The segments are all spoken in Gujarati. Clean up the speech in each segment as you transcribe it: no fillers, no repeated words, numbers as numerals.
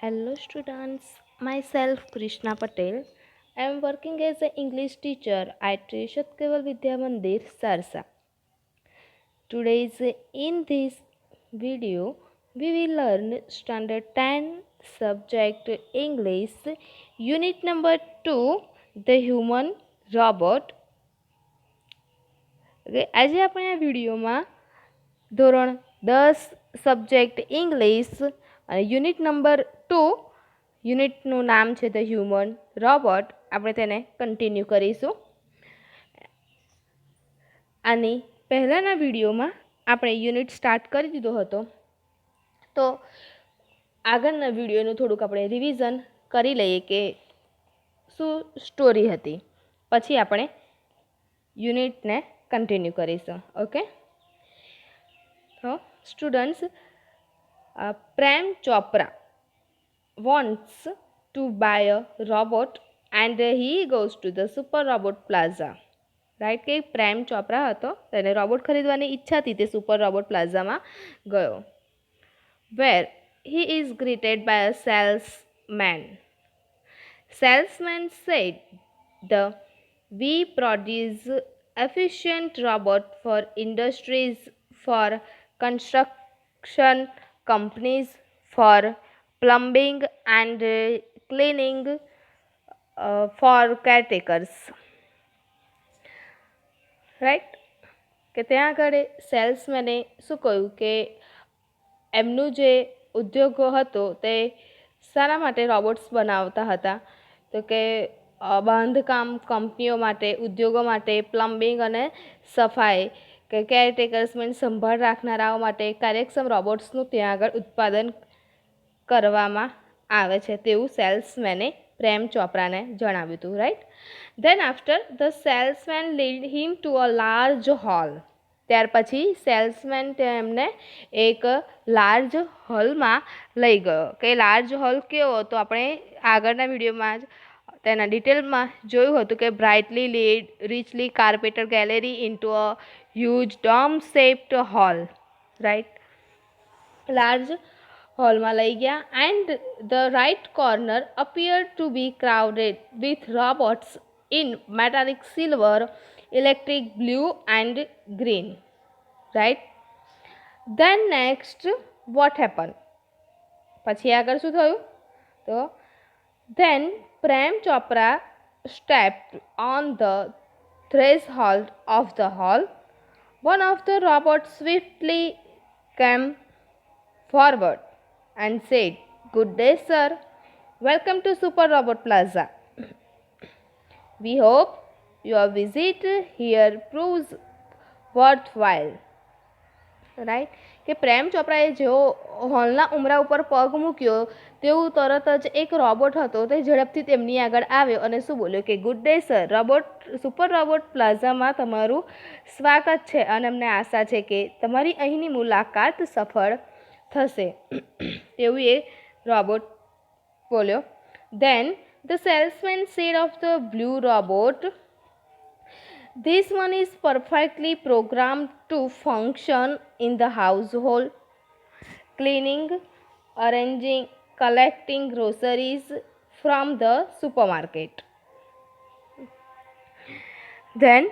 Hello students, myself Krishna Patel. I am working as an English teacher at Shatkeval Vidya Mandir, Sarsa. Today's in this video we will learn standard 10 subject English unit number 2 the human robot. આજે આપણે આ વિડીયોમાં ધોરણ 10 સબ્જેક્ટ ઇંગ્લિશ અને યુનિટ નંબર 2 યુનિટનું નામ છે ધ હ્યુમન રોબોટ આપણે તેને કન્ટિન્યુ કરીશું. આની પહેલાંના વિડીયોમાં આપણે યુનિટ સ્ટાર્ટ કરી દીધો હતો, તો આગળના વિડીયોનું થોડુંક આપણે રિવિઝન કરી લઈએ કે શું સ્ટોરી હતી, પછી આપણે યુનિટને કન્ટિન્યુ કરીશું. ઓકે, તો students, Prem Chopra wants to buy a robot and he goes to the Super Robot Plaza. Right, કે પ્રેમ ચોપરા હતો, તેને રોબોટ ખરીદવાની ઈચ્છા હતી, તે સુપર રોબોટ પ્લાઝામાં ગયો. વેર he is greeted by a salesman. Salesman said, we produce efficient robot for industries, for construction companies, for plumbing and cleaning, for caretakers. Right, કે ત્યાં આગળ સેલ્સમેને શું કહ્યું કે એમનું જે ઉદ્યોગો હતો તે શાના માટે રોબોટ્સ બનાવતા હતા, તો કે બાંધકામ કંપનીઓ માટે, ઉદ્યોગો માટે, પ્લમ્બિંગ અને સફાઈ કે કેરટેકર્સ મીન્સ સંભાળ રાખનારાઓ માટે કાર્યક્ષમ રોબોટ્સનું ત્યાં આગળ ઉત્પાદન કરવામાં આવે છે તેવું સેલ્સમેને પ્રેમ ચોપરાને જણાવ્યું હતું. Right, then after the salesman lead him to a large hall. ત્યાર પછી સેલ્સમેન તેમને એક લાર્જ હોલમાં લઈ ગયો. કે લાર્જ હોલ કેવો હતો આપણે આગળના વિડીયોમાં જ તેના ડિટેલમાં જોયું હતું કે brightly lit richly carpeted gallery into a huge dome shaped hall. Right, large હોલમાં લઈ ગયા. And the right corner appear to be crowded with robots in metallic silver, electric blue and green. Right, then next what happen, પછી આગળ શું થયું, તો then Prem Chopra stepped on the threshold of the hall. One of the robots swiftly came forward and said, "Good day, sir. Welcome to Super Robot Plaza. We hope your visit here proves worthwhile." Right, કે પ્રેમ ચોપરાએ જેવો હોલના ઉમરા ઉપર પગ મૂક્યો તેવું તરત જ એક રોબોટ હતો તે ઝડપથી તેમની આગળ આવ્યો અને શું બોલ્યો કે good day sir, super robot પ્લાઝામાં તમારું સ્વાગત છે અને અમને આશા છે કે તમારી અહીંની મુલાકાત સફળ થશે તેવું એ રોબોટ બોલ્યો. Then the salesman said of the blue robot, "This one is perfectly programmed to function in the household, cleaning, arranging, collecting groceries from the supermarket. Then,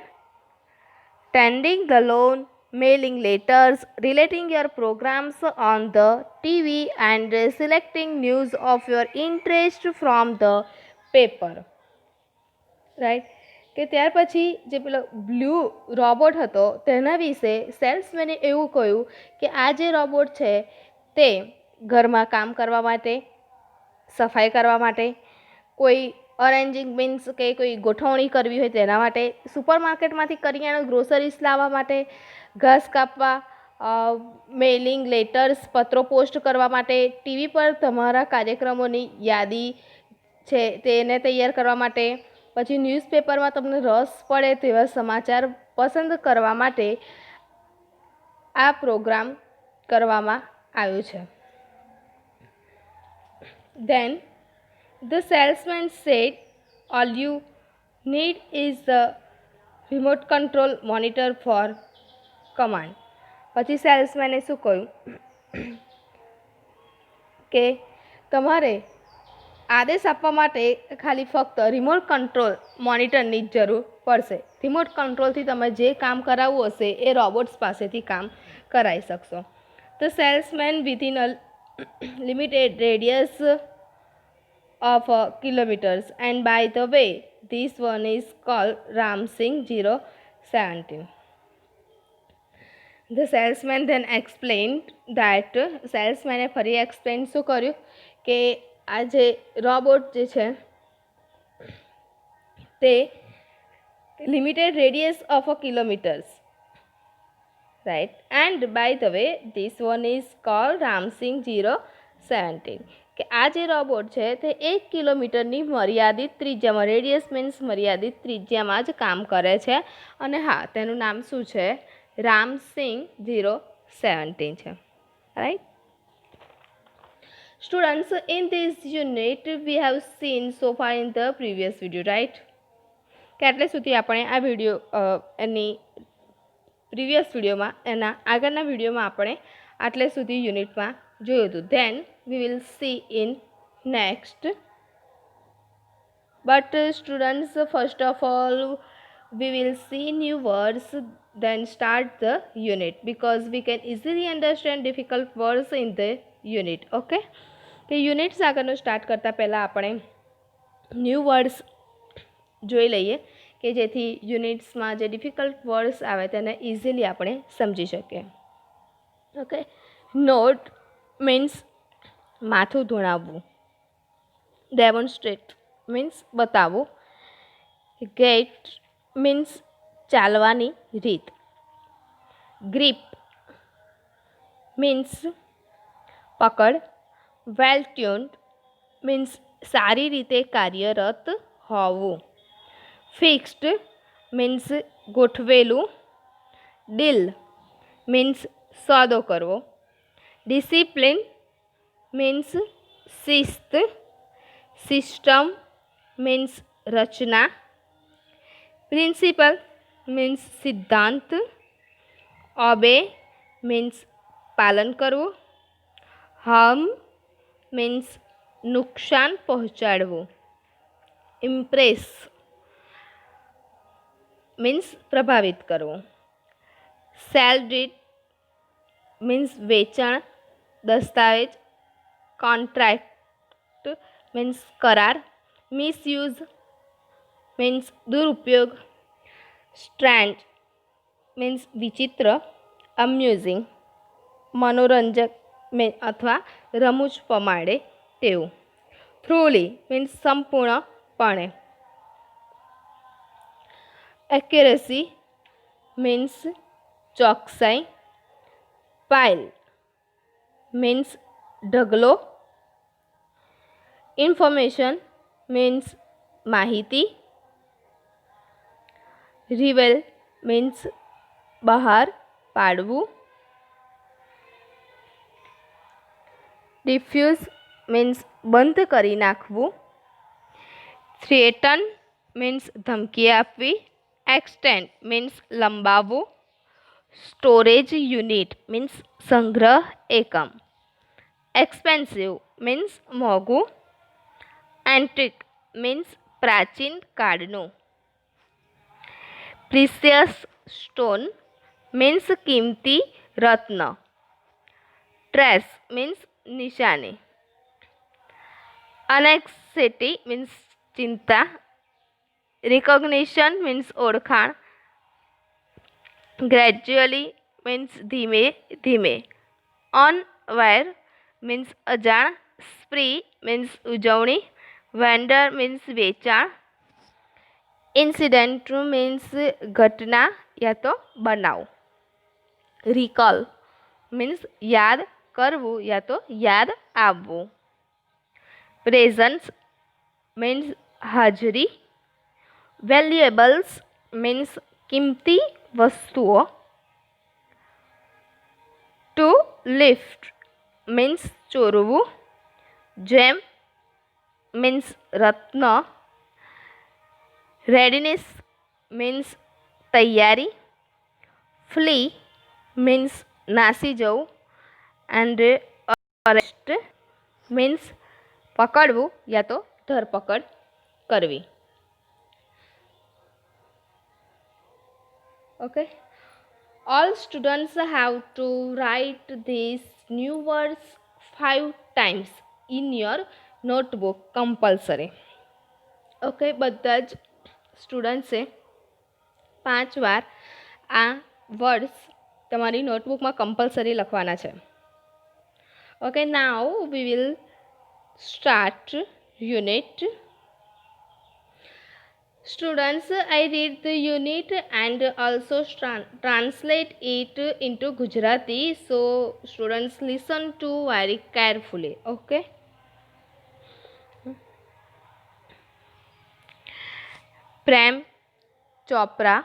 tending the lawn, mailing letters, relating your programs on the TV and selecting news of your interest from the paper." Right, કે ત્યાર પછી જે પેલો બ્લુ રોબોટ હતો તેના વિશે સેલ્સમેને એવું કહ્યું કે આ જે રોબોટ છે તે ઘરમાં કામ કરવા માટે, સફાઈ કરવા માટે, કોઈ અરેન્જિંગ મીન્સ કે કોઈ ગોઠવણી કરવી હોય તેના માટે, સુપર માર્કેટમાંથી કરિયાણું ગ્રોસરીસ લાવવા માટે, ઘાસ કાપવા, મેઇલિંગ લેટર્સ પત્રો પોસ્ટ કરવા માટે, ટીવી પર તમારા કાર્યક્રમોની યાદી છે તેને તૈયાર કરવા માટે, પછી ન્યૂઝપેપરમાં તમને રસ પડે તેવા સમાચાર પસંદ કરવા માટે આ પ્રોગ્રામ કરવામાં આવ્યો છે. Then the salesman said, "All you need is the remote control monitor for command." પછી સેલ્સમેને શું કહ્યું કે તમારે આદેશ આપવા માટે ખાલી ફક્ત રિમોટ કંટ્રોલ મોનિટરની જ જરૂર પડશે. રિમોટ કંટ્રોલથી તમે જે કામ કરાવવું હશે એ રોબોટ્સ પાસેથી કામ કરાવી શકશો. The salesman within a limited radius of kilometers, and by the way, this one is called Ramsing 017. The salesman then explained that salesman ફરી એક્સપ્લેન શું કર્યું કે આ જે રોબોટ જે છે તે limited radius of a kilometres, right, and by the way this one is called Ramsingh 017 કે આ જે રોબોટ છે તે 1 કિલોમીટરની મર્યાદિત ત્રિજ્યામાં, રેડિયસ મીન્સ મર્યાદિત ત્રિજ્યામાં જ કામ કરે છે. અને હા, તેનું નામ શું છે? રામસિંગ 017 છે, right. Students, in this unit we have seen so far in the previous video, right, કે આટલે સુધી આપણે આ વિડીયો એની પ્રીવિયસ વિડીયોમાં, એના આગળના વિડીયોમાં આપણે આટલે સુધી યુનિટમાં જોયું હતું. Then we will see in next, but students, first of all we will see new words, then start the unit, because we can easily understand difficult words in the unit. Okay, કે યુનિટ્સ આગળનું સ્ટાર્ટ કરતાં પહેલાં આપણે ન્યૂ વર્ડ્સ જોઈ લઈએ કે જેથી યુનિટ્સમાં જે ડિફિકલ્ટ વર્ડ્સ આવે તેને ઇઝીલી આપણે સમજી શકીએ. ઓકે, નોટ મીન્સ માથું ધુણાવવું, ડેમોન્સ્ટ્રેટ મીન્સ બતાવવું, ગેટ મીન્સ ચાલવાની રીત, ગ્રીપ મીન્સ પકડ, વેલ ટ્યુન્ડ મીન્સ સારી રીતે કાર્યરત હોવું, ફિક્સ્ડ મીન્સ ગોઠવેલું, ડીલ મીન્સ સોદો કરવો, ડિસિપ્લિન મીન્સ શિસ્ત, સિસ્ટમ મીન્સ રચના, પ્રિન્સિપલ મીન્સ સિદ્ધાંત, ઓબે મીન્સ પાલન કરવું, હાર્મ મીન્સ નુકસાન પહોંચાડવું, ઇમ્પ્રેસ મીન્સ પ્રભાવિત કરવું, સેલ ડીડ મીન્સ વેચાણ, દસ્તાવેજ, કોન્ટ્રાક્ટ મીન્સ કરાર, મિસયુઝ મીન્સ દુરુપયોગ, સ્ટ્રેન્જ મીન્સ વિચિત્ર, અમ્યુઝિંગ મનોરંજક અથવા રમૂજ પમાડે તેવું, થ્રુલી મીન્સ સંપૂર્ણપણે, એક્યુરેસી મીન્સ ચોકસાઈ, પાઇલ મીન્સ ઢગલો, ઇન્ફોર્મેશન મીન્સ માહિતી, રિવેલ મીન્સ બહાર પાડવું, ડિફ્યુઝ મીન્સ બંધ કરી નાખવું, થ્રેટન મીન્સ ધમકી આપવી, એક્સટેન્ડ મીન્સ લંબાવવું, સ્ટોરેજ યુનિટ મીન્સ સંગ્રહ એકમ, એક્સપેન્સિવ મીન્સ મોંઘું, એન્ટિક મીન્સ પ્રાચીન કાળનું, પ્રિસિયસ સ્ટોન મીન્સ કિંમતી રત્ન, ટ્રેસ મીન્સ નિશાની, અનેક્સિટી મીન્સ ચિંતા, રિકોગ્નિશન મીન્સ ઓળખાણ, ગ્રેજ્યુઅલી મીન્સ ધીમે ધીમે, અનવેર મીન્સ અજાણ, સ્પ્રી મીન્સ ઉજવણી, વેન્ડર મીન્સ વેચાણ, ઇન્સિડન્ટ મીન્સ ઘટના યા તો બનાવ, રિકોલ મીન્સ યાદ કરવું યા તો યાદ આવવું, પ્રેઝન્સ મીન્સ હાજરી, વેલ્યુએબલ્સ મીન્સ કિંમતી વસ્તુઓ, ટુ લિફ્ટ મીન્સ ચોરવું, જેમ મીન્સ રત્ન, રેડીનેસ મીન્સ તૈયારી, ફ્લી મીન્સ નાસી જવું, એન્ડ અરેસ્ટ મીન્સ પકડવું યા તો ધરપકડ કરવી. Okay, all students have to write these new words 5 times in your notebook compulsory. Okay, બધા જ સ્ટુડન્ટ્સે 5 વાર આ વર્ડ્સ તમારી નોટબુકમાં કમ્પલસરી લખવાના છે. Okay, now we will start unit. Students, I read the unit and also translate it into Gujarati. So, students listen to very carefully. Okay. Prem Chopra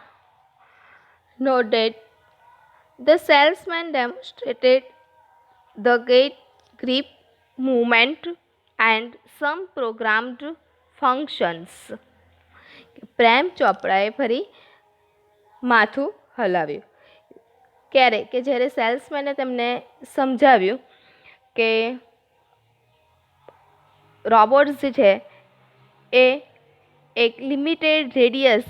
nodded. The salesman demonstrated the gait, grip, movement, and some programmed functions. પ્રેમ ચોપડાએ ફરી માથું હલાવ્યું. ક્યારે કે જ્યારે સેલ્સમેને તેમને સમજાવ્યું કે રોબોટ્સ જે છે એ એક લિમિટેડ રેડિયસ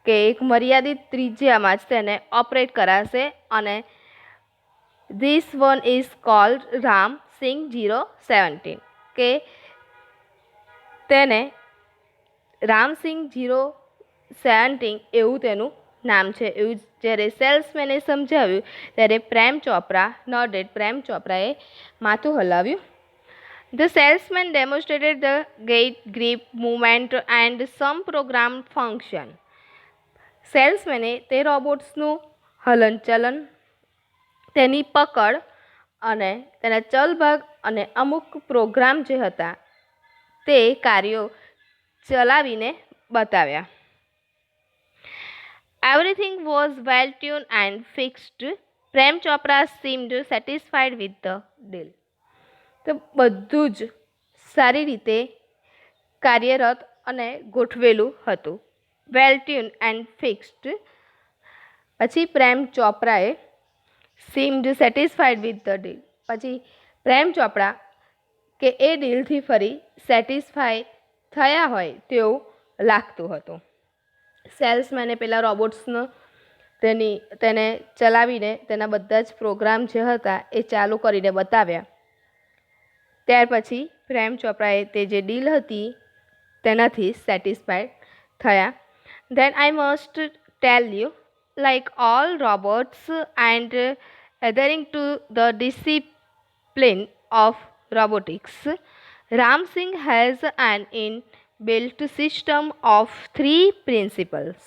કે એક મર્યાદિત ત્રિજ્યામાં જ તેને ઓપરેટ કરાશે અને this one is called Ramsingh 017 કે તેને રામસિંગ 017 એવું તેનું નામ છે. એવું જ્યારે સેલ્સમેને સમજાવ્યું ત્યારે પ્રેમ ચોપરાએ માથું હલાવ્યું. The salesman demonstrated the gait, grip, movement and some programmed function. સેલ્સમેને તે રોબોટ્સનું હલનચલન, તેની પકડ અને તેના ચલભાગ અને અમુક પ્રોગ્રામ જે હતા તે કાર્યો ચલાવીને બતાવ્યા. Everything was well tuned and fixed. Prem Chopra seemed satisfied with the deal. તો બધું જ સારી રીતે કાર્યરત અને ગોઠવેલું હતું. વેલ ટ્યુન એન્ડ ફિક્સ્ડ. પછી પ્રેમ ચોપરાએ seemed satisfied with the deal. પછી પ્રેમ ચોપરા કે એ ડીલથી ફરી સેટિસ્ફાય થયા હોય તેવું લાગતું હતું. સેલ્સમેને પેલા રોબોટ્સનો તેને ચલાવીને તેના બધા જ પ્રોગ્રામ જે હતા એ ચાલુ કરીને બતાવ્યા. ત્યાર પછી પ્રેમ ચોપરાએ તે જે ડીલ હતી તેનાથી સેટિસ્ફાઈડ થયા. Then I must tell you, like all robots and adhering to the discipline of robotics, Ramsingh has an inbuilt system of 3 principles.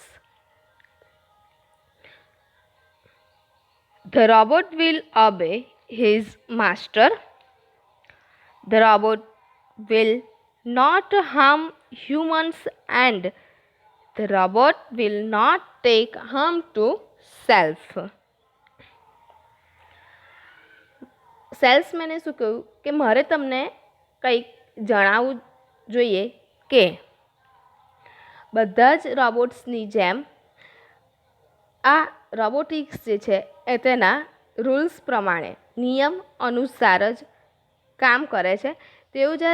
The robot will obey his master. The robot will not harm humans and the robot will not take harm to self. સેલ્સમેને શું કહ્યું કે મારે તમને કંઈક જણાવવું જોઈએ કે બધા જ રોબોટ્સની જેમ આ રોબોટિક્સ જે છે એ તેના રૂલ્સ પ્રમાણે નિયમ અનુસાર જ કામ કરે છે. તેવું જ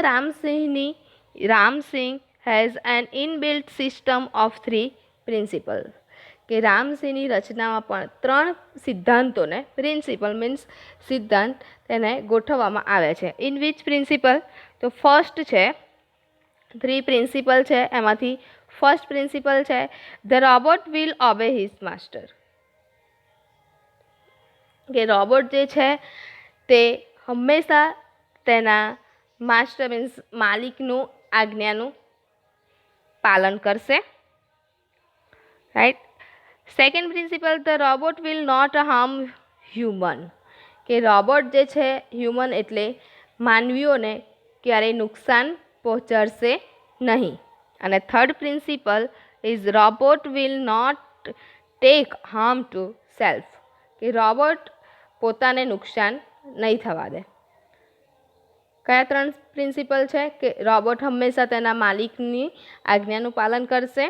Ramsingh has an inbuilt system of 3 principle કે રામસિંહની રચનામાં પણ 3 સિદ્ધાંતોને પ્રિન્સિપલ મીન્સ સિદ્ધાંત તેને ગોઠવવામાં આવે છે. In which principal? તો ફર્સ્ટ છે 3 પ્રિન્સિપલ છે એમાંથી ફર્સ્ટ પ્રિન્સિપલ છે the robot will obey his master. કે રોબોટ જે છે તે હંમેશા તેના માસ્ટર મીન્સ માલિકનું આજ્ઞાનું પાલન કરશે. Right. Second principle the robot will not harm human. કે રોબોટ જે છે હ્યુમન એટલે માનવીઓને ક્યારેય નુકસાન પહોંચાડશે નહીં. અને third principle is robot will not take harm to self. કે રોબોટ પોતાને નુકસાન નહીં થવા દે. કયા 3 પ્રિન્સિપલ છે? કે રોબોટ હંમેશા તેના માલિકની આજ્ઞાનું પાલન કરશે,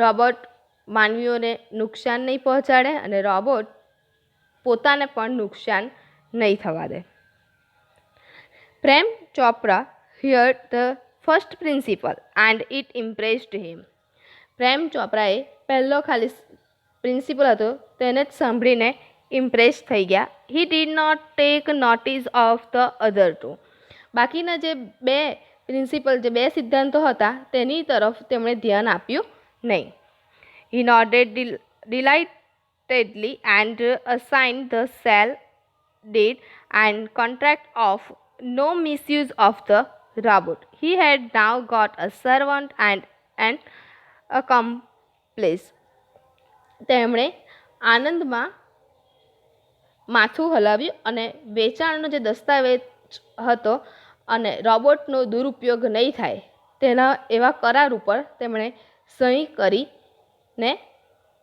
રોબોટ માનવીઓને નુકસાન નહીં પહોંચાડે અને રોબોટ પોતાને પણ નુકસાન નહીં થવા દે. Prem Chopra heard the first principle and it impressed him. પ્રેમ ચોપરાએ પહેલો ખાલી પ્રિન્સિપલ હતો તેને જ સાંભળીને ઇમ્પ્રેસ થઈ ગયા. He did not take notice of the other two. બાકીના જે બે પ્રિન્સિપલ જે બે સિદ્ધાંતો હતા તેની તરફ તેમણે ધ્યાન આપ્યું નહીં. He noted delightedly and assigned the sale deed and contract of no misuse of the robot. He had now got a servant and an accomplice. તેમણે આનંદમાં માથું હલાવ્યું અને વેચાણનો જે દસ્તાવેજ હતો અને રોબોટનો દુરુપયોગ નહીં થાય તેના એવા કરાર ઉપર તેમણે સહી કરીને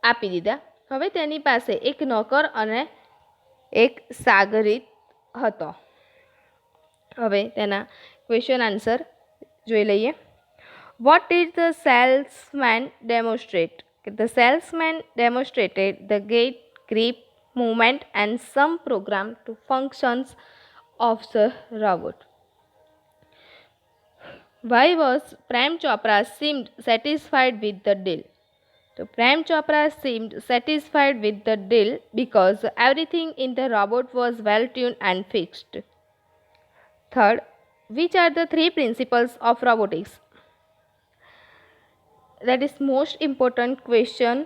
આપી દીધા. હવે તેની પાસે એક નોકર અને એક સાગરીત હતો. હવે તેના ક્વેશ્ચન આન્સર જોઈ લઈએ. What did the salesman demonstrate? The salesman demonstrated the gate grip movement and some program two functions of the robot. Why was Prem Chopra seemed satisfied with the deal? So Prem Chopra seemed satisfied with the deal because everything in the robot was well tuned and fixed. Third, which are the three principles of robotics? That is most important question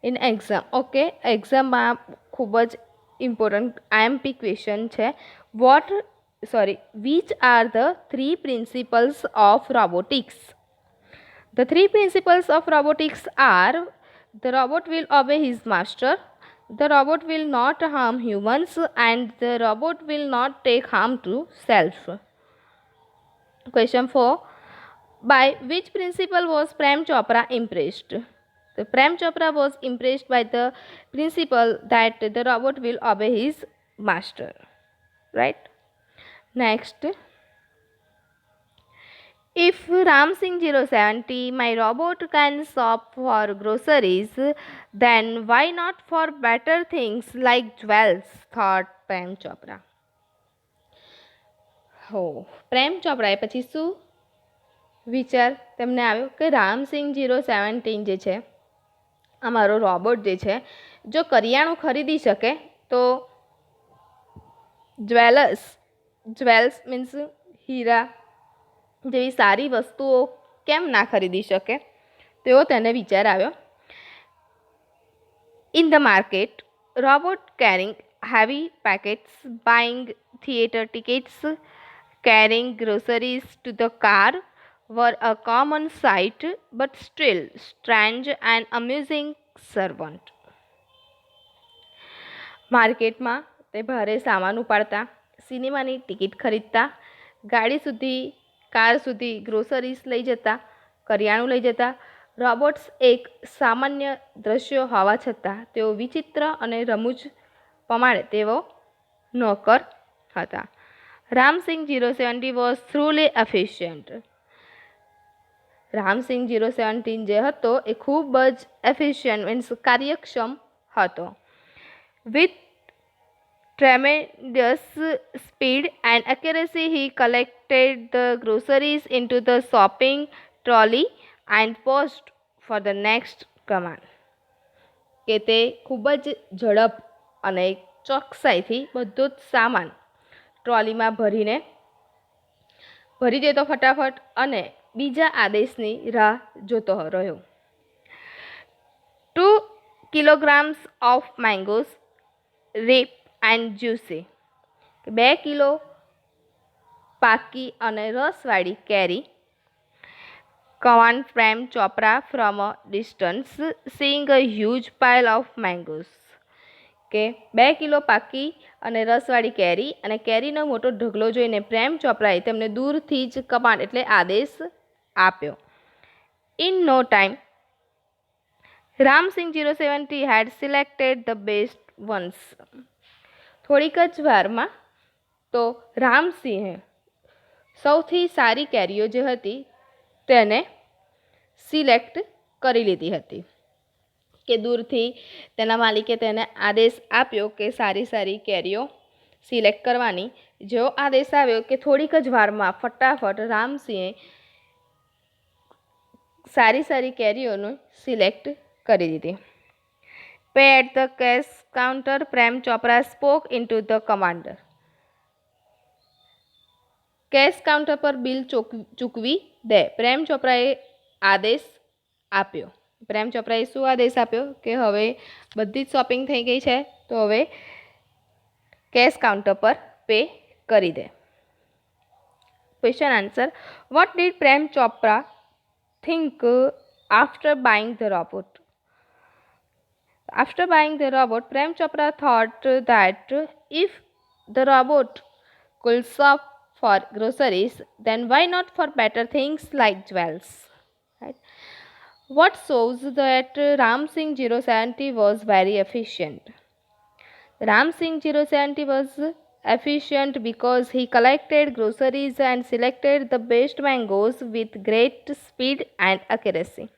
in exam. Okay, exam માં ખૂબ જ important IMP question છે. Which are the three principles of robotics? The three principles of robotics are: the robot will obey his master, the robot will not harm humans, and the robot will not take harm to self. Question 4. By which principle was Prem Chopra impressed? The Prem Chopra was impressed by the principle that the robot will obey his master. Right? Next. If Ram Singh 070, my robot can shop for groceries, then why not for better things like jewels? Thought Prem Chopra. પ્રેમ ચોપરાએ પછી શું વિચાર તેમને આવ્યો કે રામસિંહ 017 જે છે આ મારો રોબોટ જે છે જો કરિયાણું ખરીદી શકે તો જ્વેલ્સ મીન્સ હીરા જેવી સારી વસ્તુઓ કેમ ના ખરીદી શકે તેવો તેને વિચાર આવ્યો. In the market robot carrying heavy packets, buying theatre tickets, carrying groceries to the car were a common sight, but still strange and amusing servant. માર્કેટમાં તે ભારે સામાન ઉપાડતા, સિનેમાની ટિકિટ ખરીદતા, ગાડી સુધી કાર સુધી ગ્રોસરીઝ લઈ જતા, કરિયાણું લઈ જતા. રોબોટ્સ એક સામાન્ય દ્રશ્યો હોવા છતાં તેઓ વિચિત્ર અને રમૂજ પમાડે તેવો નોકર હતા. Ramsingh 070 was thoroughly efficient. Ramsingh 017 જે હતો એ ખૂબ જ એફિશિયન્ટ મીન્સ કાર્યક્ષમ હતો. With tremendous speed and accuracy he collected the groceries into the shopping trolley and paused for the next command. કે તે ખૂબ જ ઝડપ અને ચોકસાઈથી બધો જ સામાન ટ્રોલીમાં ભરી દેતો ફટાફટ અને બીજા આદેશની રાહ જોતો રહ્યો. 2 kilograms of mangoes ripe and juicy. 2 kilo પાકી અને રસવાળી કેરી. Command Prem Chopra from a distance, seeing a huge pile of mangoes. કે 2 કિલો પાકી અને રસવાળી કેરી અને કેરીનો મોટો ઢગલો જોઈને પ્રેમ ચોપરાએ તેમને દૂરથી જ કમાન્ડ એટલે આદેશ આપ્યો. In no time, Ramsingh 070 had selected the best ones. થોડીક જ વારમાં તો રામસિંહે સૌથી સારી કેરીઓ જે હતી તેને સિલેક્ટ કરી લીધી હતી. કે દૂરથી તેના માલિકે તેને આદેશ આપ્યો કે સારી સારી કેરીઓ સિલેક્ટ કરવાની જેવો આદેશ આવ્યો કે થોડીક જ વારમાં ફટાફટ રામસિંહે સારી સારી કેરીઓને સિલેક્ટ કરી દીધી. Pay at the cash counter, Prem Chopra spoke into the commander. Cash counter પર બિલ ચૂકવી દે. પ્રેમ ચોપરાએ આદેશ આપ્યો. પ્રેમ ચોપરાએ શું આદેશ આપ્યો કે હવે બધી જ શોપિંગ થઈ ગઈ છે તો હવે કેશ કાઉન્ટર પર પે કરી દે. Question answer. What did Prem Chopra think after buying the robot? After buying the robot, Prem Chopra thought that if the robot could shop for groceries, then why not for better things like jewels? Right? What shows that Ram Singh 070 was very efficient? Ram Singh 070 was efficient because he collected groceries and selected the best mangoes with great speed and accuracy.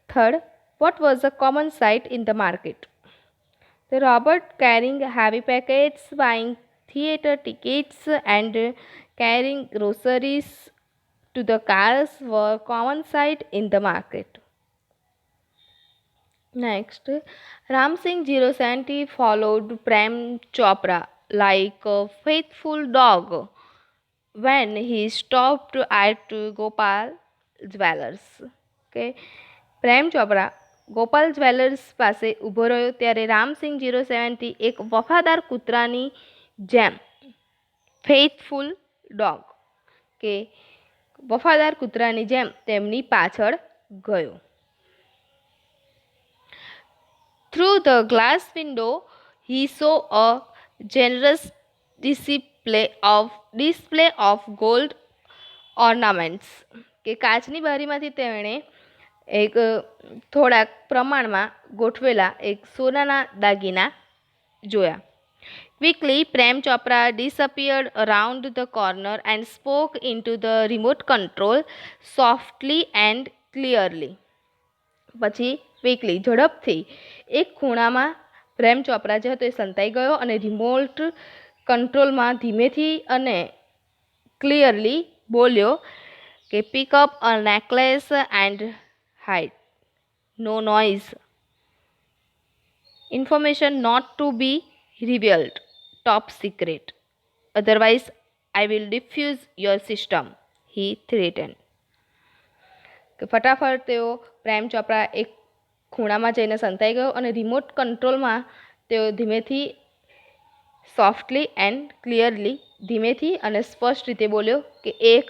Third, what was a common sight in the market? The robot carrying heavy packets, buying theatre tickets, and carrying groceries to the cars were common sight in the market. Next, Ram Singh 070 followed Prem Chopra like a faithful dog when he stopped at Gopal Jewellers. Okay. Prem Chopra Gopal jewellers પાસે ઊભો રહ્યો ત્યારે રામસિંહ 070 એક વફાદાર કૂતરાની જેમ, ફેથફુલ ડોગ કે વફાદાર કૂતરાની જેમ તેમની પાછળ ગયો. Through the glass window, he saw a generous display of gold ornaments. કે કાચની બારીમાંથી તેણે એક થોડાક પ્રમાણમાં ગોઠવેલા એક સોનાના દાગીના જોયા. Quickly, Prem Chopra disappeared around the corner and spoke into the remote control softly and clearly. પછી ક્વિકલી ઝડપથી એક ખૂણામાં પ્રેમ ચોપરા જે હતો એ સંતાઈ ગયો અને રિમોટ કંટ્રોલમાં ધીમેથી અને ક્લિયરલી બોલ્યો કે pick up a necklace and hide. No noise. Information not to be revealed. Top secret. Otherwise, I will defuse your system. He threatened. ફટાફટ તેઓ પ્રેમ ચોપરા એક ખૂણામાં જઈને સંતાઈ ગયો અને રિમોટ કંટ્રોલમાં તેઓ ધીમેથી સોફ્ટલી એન્ડ ક્લિયરલી ધીમેથી અને સ્પષ્ટ રીતે બોલ્યો કે એક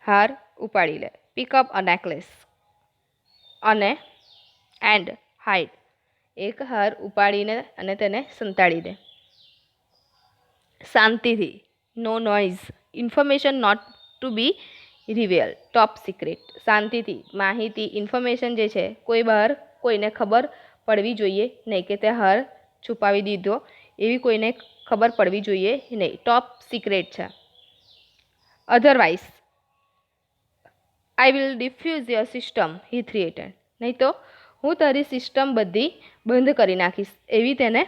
હાર ઉપાડી લે. પિક અપ અ નેકલેસ અને એન્ડ હાઇડ, એક હાર ઉપાડીને અને તેને સંતાડી દે. શાંતિથી, no noise. Information not to be reveal, top secret. શાંતિથી માહિતી ઇન્ફોર્મેશન જે છે કોઈ બહાર કોઈને ખબર પડવી જોઈએ નહીં કે તે હાર છુપાવી દીધો એવી કોઈને ખબર પડવી જોઈએ નહીં. ટોપ સિક્રેટ છે. Otherwise I will defuse your system, he threatened. નહીં તો હું તારી સિસ્ટમ બધી બંધ કરી નાખીશ એવી તેને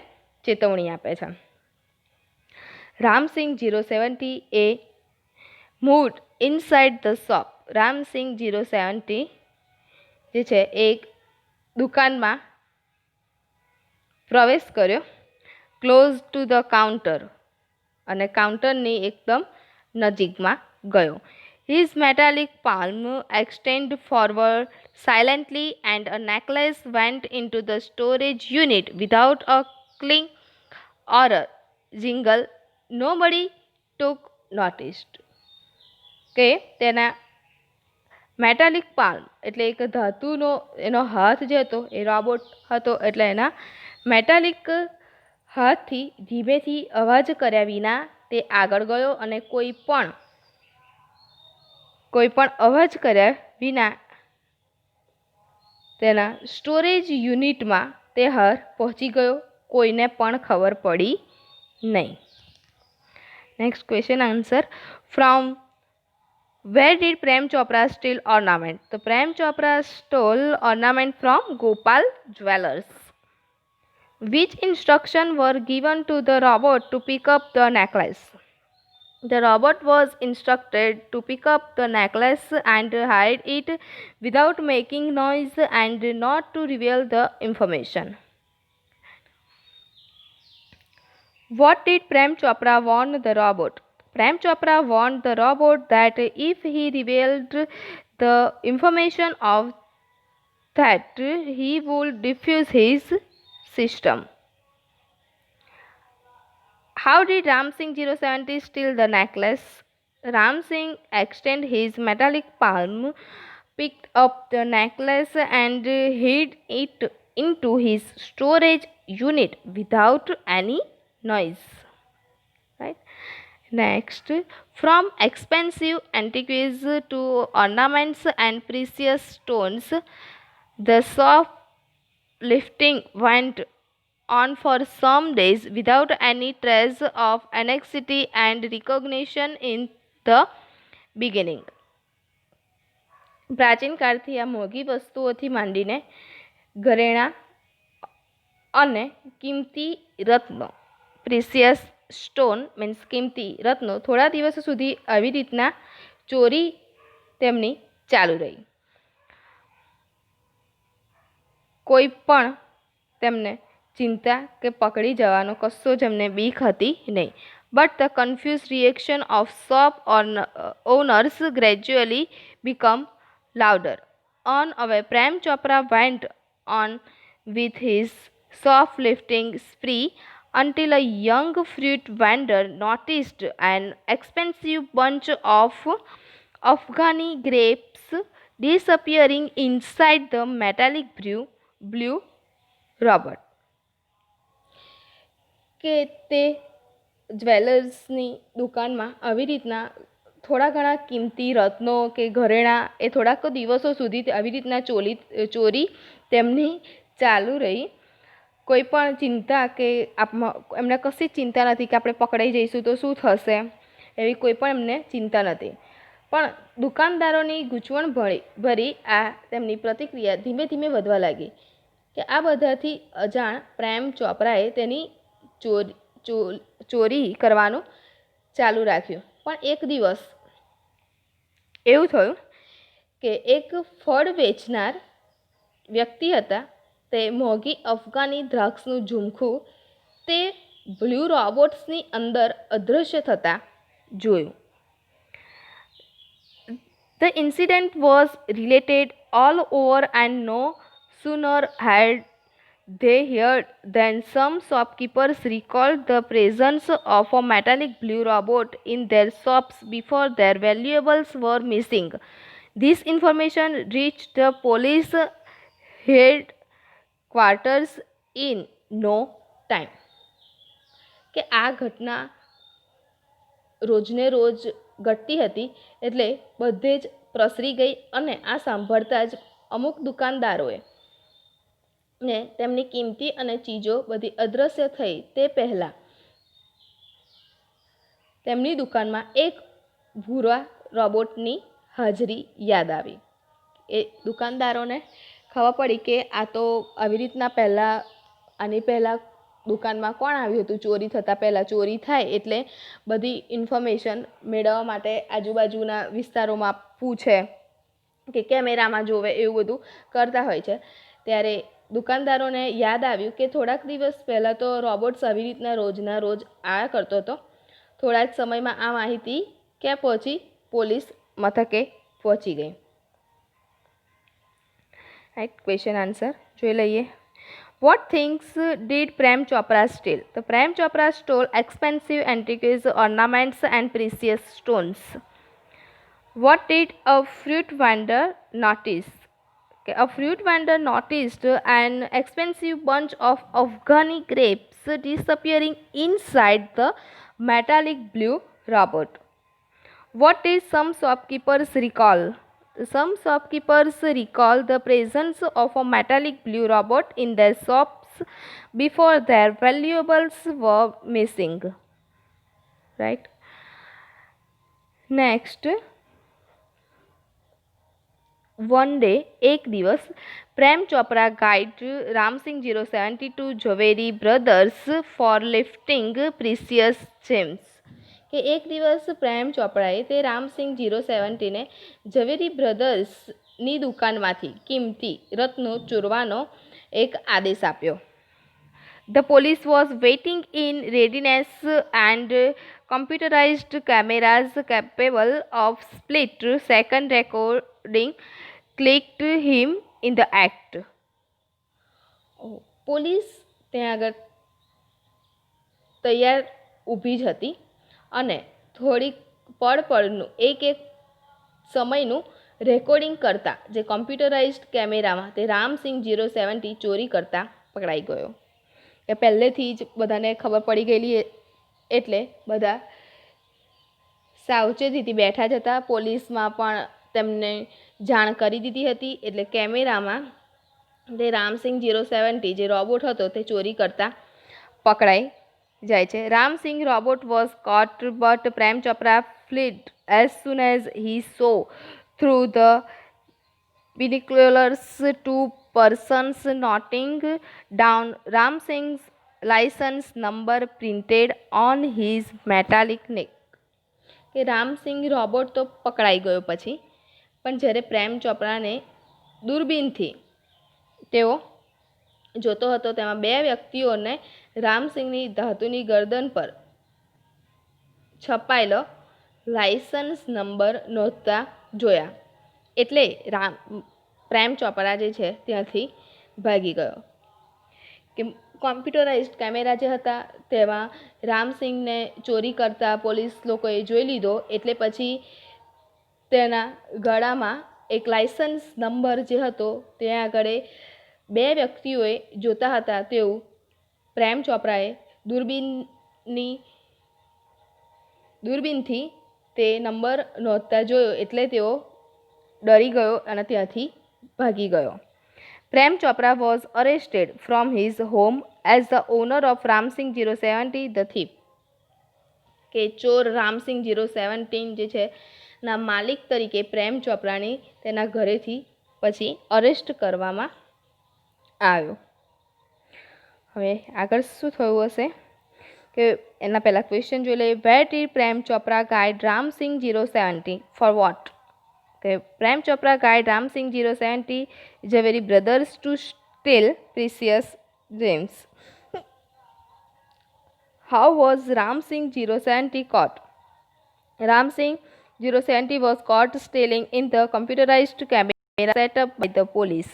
ચેતવણી આપે છે. રામસિંહ 070 એ મૂવ્ડ ઇનસાઇડ ધ શોપ. રામસિંહ 070 જે છે એક દુકાનમાં પ્રવેશ કર્યો. ક્લોઝ ટુ ધ કાઉન્ટર, અને કાઉન્ટરની એકદમ નજીકમાં ગયો. His metallic palm extended forward silently and a necklace went into the storage unit without a clink or a jingle. Nobody took notice. કે તેના મેટાલિક પાલ્મ એટલે એક ધાતુનો એનો હાથ જે હતો એ રોબોટ હતો એટલે એના મેટાલિક હાથથી ધીમેથી અવાજ કર્યા વિના તે આગળ ગયો અને કોઈ પણ અવાજ કર્યા વિના તેના સ્ટોરેજ યુનિટમાં તે હાર પહોંચી ગયો. કોઈને પણ ખબર પડી નહીં. Next question answer. From where did Prem Chopra steal ornament? So Prem Chopra stole ornament from Gopal Jewellers. Which instruction were given to the robot to pick up the necklace? The robot was instructed to pick up the necklace and hide it without making noise and not to reveal the information. What did Prem Chopra warn the robot? Prem Chopra warned the robot that if he revealed the information of that he would defuse his system. How did Ram Singh 070 steal the necklace? Ram Singh extended his metallic palm, picked up the necklace, and hid it into his storage unit without any noise. Right? Next, from expensive antiques to ornaments and precious stones, the soft lifting went on for some days without any trace of anxiety and recognition in the beginning. પ્રાચીન કાળથી આ મોંઘી વસ્તુઓથી માંડીને ઘરેણાં અને કિંમતી રત્નો પ્રિસિયસ સ્ટોન મીન્સ કિંમતી રત્નો થોડા દિવસો સુધી આવી રીતના ચોરી તેમની ચાલુ રહી. કોઈ પણ તેમને ચિંતા કે પકડી જવાનો કશો જ એમને બીક હતી નહીં. But the confused reaction of shop owners gradually become louder. Unaware, Prem Chopra went on with his shoplifting spree until a young fruit vendor noticed an expensive bunch of Afghani grapes disappearing inside the metallic blue robot. કે તે જ્વેલર્સની દુકાનમાં આવી રીતના થોડા ઘણા કિંમતી રત્નો કે ઘરેણાં એ થોડાક દિવસો સુધી આવી રીતના ચોરી તેમની ચાલુ રહી. કોઈ પણ ચિંતા કે એમને કશી ચિંતા નથી કે આપણે પકડાઈ જઈશું તો શું થશે, એવી કોઈ પણ એમને ચિંતા નથી. પણ દુકાનદારોની ગૂંચવણ ભરી આ તેમની પ્રતિક્રિયા ધીમે ધીમે વધવા લાગી કે આ બધાથી અજાણ પ્રેમ ચોપરાએ તેની ચોરી કરવાનું ચાલુ રાખ્યું. પણ એક દિવસ એવું થયું કે એક ફળ વેચનાર વ્યક્તિ હતા, તે મોંઘી અફઘાની દ્રાક્ષનું ઝુમખું તે બ્લુ રોબોટ્સની અંદર અદૃશ્ય થતા જોયું. The incident was related all over, and no sooner had they heard than some shopkeepers recalled the presence of a metallic blue robot in their shops before their valuables were missing. This information reached the police headquarters in no time. કે આ ઘટના રોજને રોજ ઘટતી હતી એટલે બધે જ પ્રસરી ગઈ અને આ સાંભળતા જ અમુક દુકાનદારોએ ને તેમની કિંમતી અને ચીજો બધી અદૃશ્ય થઈ તે પહેલાં તેમની દુકાનમાં એક ભૂરા રોબોટની હાજરી યાદ આવી. એ દુકાનદારોને ખબર પડી કે આ તો આવી રીતના પહેલાં આની પહેલાં દુકાનમાં કોણ આવ્યું હતું ચોરી થતાં પહેલાં. ચોરી થાય એટલે બધી ઇન્ફોર્મેશન મેળવવા માટે આજુબાજુના વિસ્તારોમાં પૂછે કે કેમેરામાં જોવે, એવું બધું કરતા હોય છે. ત્યારે દુકાનદારોને યાદ આવ્યું કે થોડાક દિવસ પહેલાં તો રોબોટ્સ આવી રીતના રોજના રોજ આયા કરતો હતો. થોડા જ સમયમાં આ માહિતી ક્યાં પહોંચી? પોલીસ મથકે પહોંચી ગઈ. રાઈટ, ક્વેશ્ચન આન્સર જોઈ લઈએ. What things did Prem Chopra steal? The Prem Chopra stole expensive antiques, ornaments, and precious stones. What did a fruit vendor notice? Okay, a fruit vendor noticed an expensive bunch of Afghani grapes disappearing inside the metallic blue robot. What did some shopkeepers recall? Some shopkeepers recall the presence of a metallic blue robot in their shops before their valuables were missing. Right? Next, one day, એક દિવસ Prem Chopra guide Ramsingh 072 Zaveri brothers for lifting precious gems. કે એક દિવસ પ્રેમ ચોપડાએ તે રામસિંગ 070ને ઝવેરી બ્રધર્સની દુકાનમાંથી કિંમતી રત્નો ચોરવાનો એક આદેશ આપ્યો. The police was waiting in readiness and computerized cameras capable of split-second recording clicked him in the act. Police ત્યાં આગળ તૈયાર ઊભી જ હતી અને થોડીક પળનું એક સમયનું રેકોર્ડિંગ કરતા જે કોમ્પ્યુટરાઇઝ્ડ કેમેરામાં તે રામસિંગ 070 ચોરી કરતા પકડાઈ ગયો. એ પહેલેથી જ બધાને ખબર પડી ગયેલી એટલે બધા સાવચેતીથી બેઠા જ હતા. પોલીસમાં પણ તેમને જાણ કરી દીધી હતી. એટલે કેમેરામાં તે રામસિંગ 070 જે રોબોટ હતો તે ચોરી કરતા પકડાઈ જાય છે. Ramsingh robot was caught but Prem Chopra fled as soon as he saw through the binoculars two persons noting down Ramsingh's license number printed on his metallic neck. કે રામસિંગ રોબોટ તો પકડાઈ ગયો પછી પણ જ્યારે પ્રેમ ચોપરાને દૂરબીનથી તેઓ જોતો હતો તેમાં બે વ્યક્તિઓને રામસિંગની ધાતુની ગરદન પર છપાયેલો લાયસન્સ નંબર નોંધતા જોયા. એટલે પ્રેમ ચોપરા જે છે ત્યાંથી ભાગી ગયો. કે કોમ્પ્યુટરાઇઝ્ડ કેમેરા જે હતા તેમાં રામસિંગને ચોરી કરતા પોલીસ લોકોએ જોઈ લીધો. એટલે પછી તેના ગળામાં એક લાયસન્સ નંબર જે હતો ત્યાં આગળ બે વ્યક્તિઓએ જોતા હતા તેવું પ્રેમ ચોપરાએ દૂરબીનથી તે નંબર નોંધતા જોયો. એટલે તેઓ ડરી ગયો અને ત્યાંથી ભાગી ગયો. Prem Chopra was arrested from his home as the owner of Ramsingh 070 the thief. કે ચોર રામસિંગ 070 જે છે ના માલિક તરીકે પ્રેમ ચોપરાની તેના ઘરેથી પછી અરેસ્ટ કરવામાં આવ્યો. હવે આગળ શું થયું હશે કે એના પહેલાં ક્વેશ્ચન જોઈ લઈએ. Where did Prem Chopra guide Ramsingh 070 for what? કે Prem Chopra guide Ramsingh 070 Zaveri brothers to steal precious gems. How was Ramsingh 070 caught? Ramsingh 070 was caught stealing in the computerized camera set up by the police.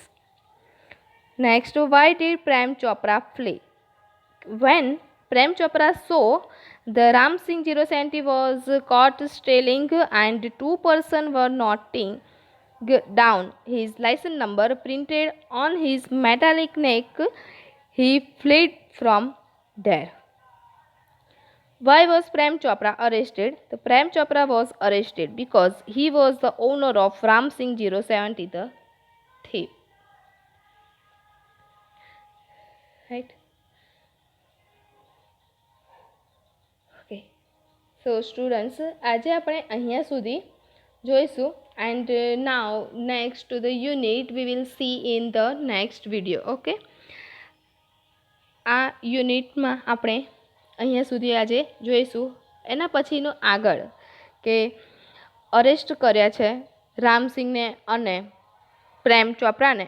Next, why did Prem Chopra flee? When Prem Chopra saw the Ramsingh 070 was caught stealing and two persons were noting down his license number printed on his metallic neck, he fled from there. Why was Prem Chopra arrested? The Prem Chopra was arrested because he was the owner of Ramsingh 070 the thief. Right? Okay. So students, આજે આપણે અહીંયા સુધી જોઈશું and now next to the unit we will see in the next video. Okay. આ યુનિટમાં આપણે અહીંયા સુધી આજે જોઈશું. એના પછીનું આગળ કે અરેસ્ટ કર્યા છે રામસિંગને અને પ્રેમ ચોપરાને.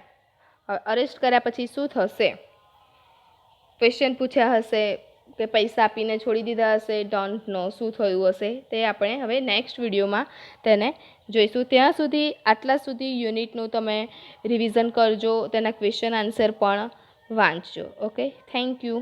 અરેસ્ટ કર્યા પછી શું થશે? ક્વેશ્ચન પૂછ્યા હશે કે પૈસા આપીને છોડી દીધા હશે, ડોન્ટ નો શું થયું હશે તે આપણે હવે નેક્સ્ટ વિડીયોમાં તેને જોઈશું. ત્યાં સુધી આટલા સુધી યુનિટનું તમે રિવિઝન કરજો, તેના ક્વેશ્ચન આન્સર પણ વાંચજો. Okay, thank you.